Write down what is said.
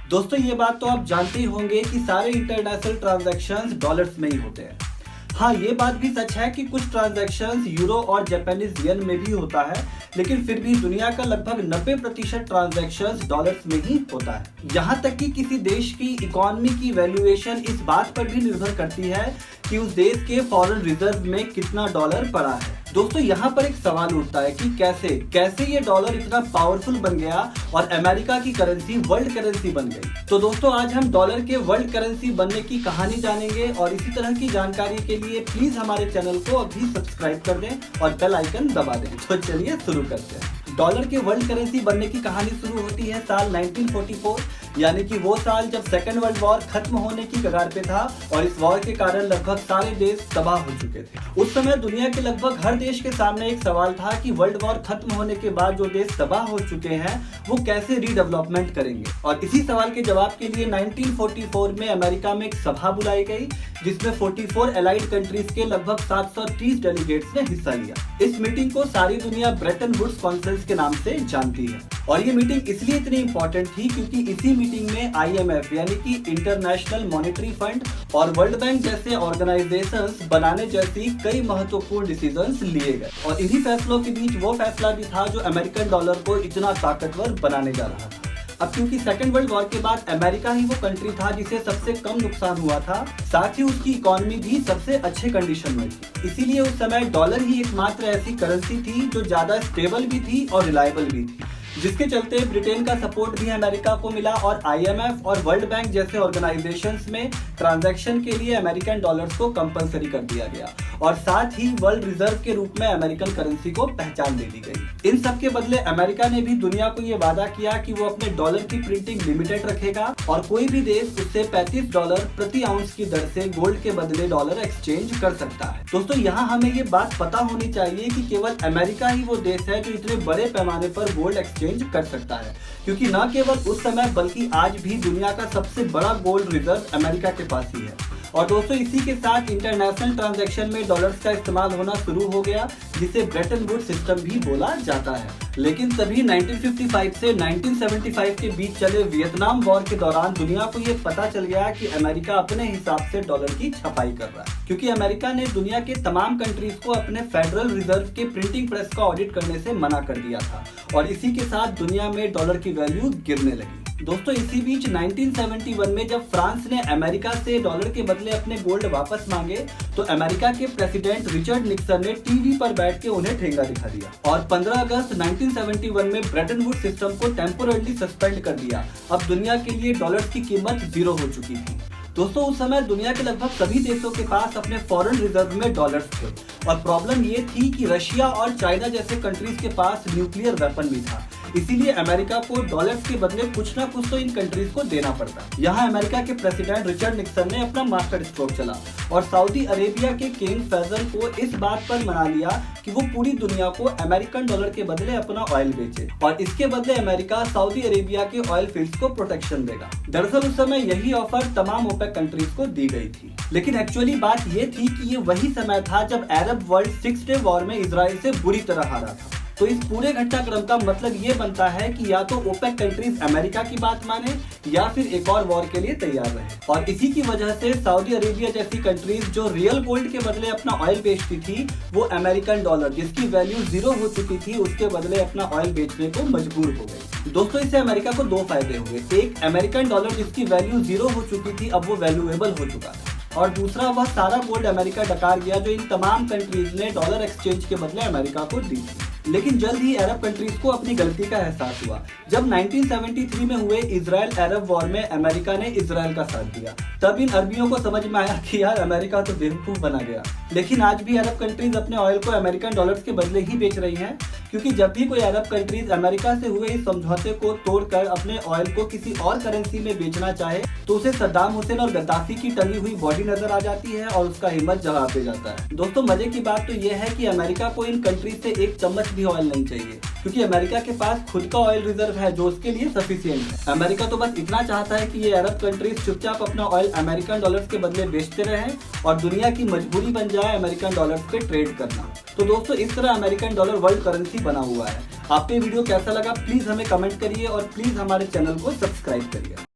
दोस्तों ये बात तो आप जानते ही होंगे कि सारे इंटरनेशनल ट्रांजैक्शंस डॉलर्स में ही होते हैं। हाँ, ये बात भी सच है कि कुछ ट्रांजैक्शंस यूरो और जापानीज येन में भी होता है, लेकिन फिर भी दुनिया का लगभग 90% ट्रांजैक्शंस डॉलर्स में ही होता है। यहाँ तक कि किसी देश की इकोनॉमी की वैल्यूएशन इस बात पर भी निर्भर करती है कि उस देश के फॉरेन रिजर्व में कितना डॉलर पड़ा है। दोस्तों यहाँ पर एक सवाल उठता है कि कैसे ये डॉलर इतना पावरफुल बन गया और अमेरिका की करेंसी वर्ल्ड करेंसी बन गई। तो दोस्तों आज हम डॉलर के वर्ल्ड करेंसी बनने की कहानी जानेंगे और इसी तरह की जानकारी के लिए प्लीज हमारे चैनल को अभी सब्सक्राइब कर दें और बेल आइकन दबा दें। तो चलिए शुरू करते हैं। डॉलर के वर्ल्ड करेंसी बनने की कहानी शुरू होती है साल 1944, यानी कि वो साल जब सेकेंड वर्ल्ड वॉर खत्म होने की कगार पे था और इस वॉर के कारण लगभग सारे देश तबाह हो चुके थे। उस समय दुनिया के लगभग हर देश के सामने एक सवाल था कि वर्ल्ड वॉर खत्म होने के बाद जो देश तबाह हो चुके हैं वो कैसे रीडेवलपमेंट करेंगे। और इसी सवाल के जवाब के लिए 1944 में अमेरिका में एक सभा बुलाई गई जिसमें 44 एलाइड कंट्रीज के लगभग 730 डेलीगेट्स ने हिस्सा लिया। इस मीटिंग को सारी दुनिया ब्रेटन वुड्स कॉन्फ्रेंस के नाम से जानती है और ये मीटिंग इसलिए इतनी इंपॉर्टेंट थी क्योंकि इसी मीटिंग में IMF यानी कि इंटरनेशनल मॉनेटरी फंड और वर्ल्ड बैंक जैसे ऑर्गेनाइजेशंस बनाने जैसी कई महत्वपूर्ण डिसीजंस लिए गए। और इन्हीं फैसलों के बीच वो फैसला भी था जो अमेरिकन डॉलर को इतना ताकतवर बनाने जा रहा था। अब क्योंकि सेकेंड वर्ल्ड वॉर के बाद अमेरिका ही वो कंट्री था जिसे सबसे कम नुकसान हुआ था, साथ ही उसकी इकोनॉमी भी सबसे अच्छे कंडीशन में थी, इसीलिए उस समय डॉलर ही एकमात्र ऐसी करेंसी थी जो ज्यादा स्टेबल भी थी और रिलायबल भी थी, जिसके चलते ब्रिटेन का सपोर्ट भी अमेरिका को मिला और IMF और वर्ल्ड बैंक जैसे ऑर्गेनाइजेशंस में ट्रांजैक्शन के लिए अमेरिकन डॉलर्स को कंपलसरी कर दिया गया और साथ ही वर्ल्ड रिजर्व के रूप में अमेरिकन करेंसी को पहचान दे दी गई। इन सब के बदले अमेरिका ने भी दुनिया को ये वादा किया कि वो अपने डॉलर की प्रिंटिंग लिमिटेड रखेगा और कोई भी देश उससे $35 प्रति आउंस की दर से गोल्ड के बदले डॉलर एक्सचेंज कर सकता है। दोस्तों यहाँ हमें ये बात पता होनी चाहिए कि केवल अमेरिका ही वो देश है जो इतने बड़े पैमाने पर गोल्ड एक्सचेंज कर सकता है, क्योंकि न केवल उस समय बल्कि आज भी दुनिया का सबसे बड़ा गोल्ड रिजर्व अमेरिका के पास ही है। और दोस्तों इसी के साथ इंटरनेशनल ट्रांजैक्शन में डॉलर्स का इस्तेमाल होना शुरू हो गया, जिसे ब्रेटन वुड्स सिस्टम भी बोला जाता है। लेकिन तभी 1955 से 1975 के बीच चले वियतनाम वॉर के दौरान दुनिया को ये पता चल गया कि अमेरिका अपने हिसाब से डॉलर की छपाई कर रहा है, क्योंकि अमेरिका ने दुनिया के तमाम कंट्रीज को अपने फेडरल रिजर्व के प्रिंटिंग प्रेस का ऑडिट करने से मना कर दिया था और इसी के साथ दुनिया में डॉलर की वैल्यू गिरने लगी। दोस्तों इसी बीच 1971 में जब फ्रांस ने अमेरिका से डॉलर के बदले अपने गोल्ड वापस मांगे तो अमेरिका के प्रेसिडेंट रिचर्ड निक्सन ने टीवी पर बैठ के उन्हें ठेंगा दिखा दिया और 15 अगस्त 1971 में ब्रेटन वुड्स सिस्टम को टेम्पोरली सस्पेंड कर दिया। अब दुनिया के लिए डॉलर की कीमत 0 हो चुकी थी। दोस्तों उस समय दुनिया के लगभग सभी देशों के पास अपने फॉरेन रिजर्व में डॉलर्स थे और प्रॉब्लम ये थी कि रशिया और चाइना जैसे कंट्रीज के पास न्यूक्लियर वेपन भी था, इसीलिए अमेरिका को डॉलर्स के बदले कुछ ना कुछ तो इन कंट्रीज को देना पड़ता। यहाँ अमेरिका के प्रेसिडेंट रिचर्ड निक्सन ने अपना मास्टर स्ट्रोक चला और सऊदी अरेबिया के किंग फैजल को इस बात पर मना लिया कि वो पूरी दुनिया को अमेरिकन डॉलर के बदले अपना ऑयल बेचे और इसके बदले अमेरिका सऊदी अरेबिया के ऑयल फील्ड्स को प्रोटेक्शन देगा। दरअसल उस समय यही ऑफर तमाम ओपेक कंट्रीज को दी गई थी, लेकिन एक्चुअली बात ये थी कि ये वही समय था जब अरब वर्ल्ड 6 डे वॉर में इजराइल से बुरी तरह हारा था। तो इस पूरे घटनाक्रम का मतलब ये बनता है कि या तो ओपेक कंट्रीज अमेरिका की बात माने या फिर एक और वॉर के लिए तैयार रहे और इसी की वजह से सऊदी अरेबिया जैसी कंट्रीज जो रियल गोल्ड के बदले अपना ऑयल बेचती थी वो अमेरिकन डॉलर जिसकी वैल्यू 0 हो चुकी थी उसके बदले अपना ऑयल बेचने को मजबूर हो गई। दोस्तों इससे अमेरिका को 2 फायदे हुए। एक, अमेरिकन डॉलर जिसकी वैल्यू 0 हो चुकी थी अब वो वैल्यूएबल हो चुका था और दूसरा वह सारा गोल्ड अमेरिका डकार गया जो इन तमाम कंट्रीज ने डॉलर एक्सचेंज के बदले अमेरिका को दी थी। लेकिन जल्द ही अरब कंट्रीज को अपनी गलती का एहसास हुआ जब 1973 में हुए इजराइल अरब वॉर में अमेरिका ने इजराइल का साथ दिया। तब इन अरबियों को समझ में आया कि यार अमेरिका तो बेवकूफ बना गया। लेकिन आज भी अरब कंट्रीज अपने ऑयल को अमेरिकन डॉलर्स के बदले ही बेच रही हैं, क्योंकि जब भी कोई अरब कंट्रीज अमेरिका से हुए इस समझौते को तोड़कर अपने ऑयल को किसी और करेंसी में बेचना चाहे तो उसे सद्दाम हुसैन और गद्दाफी की टंगी हुई बॉडी नजर आ जाती है और उसका हिम्मत जगह पे जाता है। दोस्तों मजे की बात तो यह है कि अमेरिका को इन कंट्रीज से एक चम्मच भी ऑयल नहीं चाहिए, क्योंकि अमेरिका के पास खुद का ऑयल रिजर्व है जो उसके लिए सफिशिएंट है। अमेरिका तो बस इतना चाहता है कि ये अरब कंट्रीज चुपचाप अपना ऑयल अमेरिकन डॉलर्स के बदले बेचते रहें और दुनिया की मजबूरी बन जाए अमेरिकन डॉलर्स पे ट्रेड करना। तो दोस्तों इस तरह अमेरिकन डॉलर वर्ल्ड करेंसी बना हुआ है। आपको ये वीडियो कैसा लगा प्लीज हमें कमेंट करिए और प्लीज हमारे चैनल को सब्सक्राइब करिए।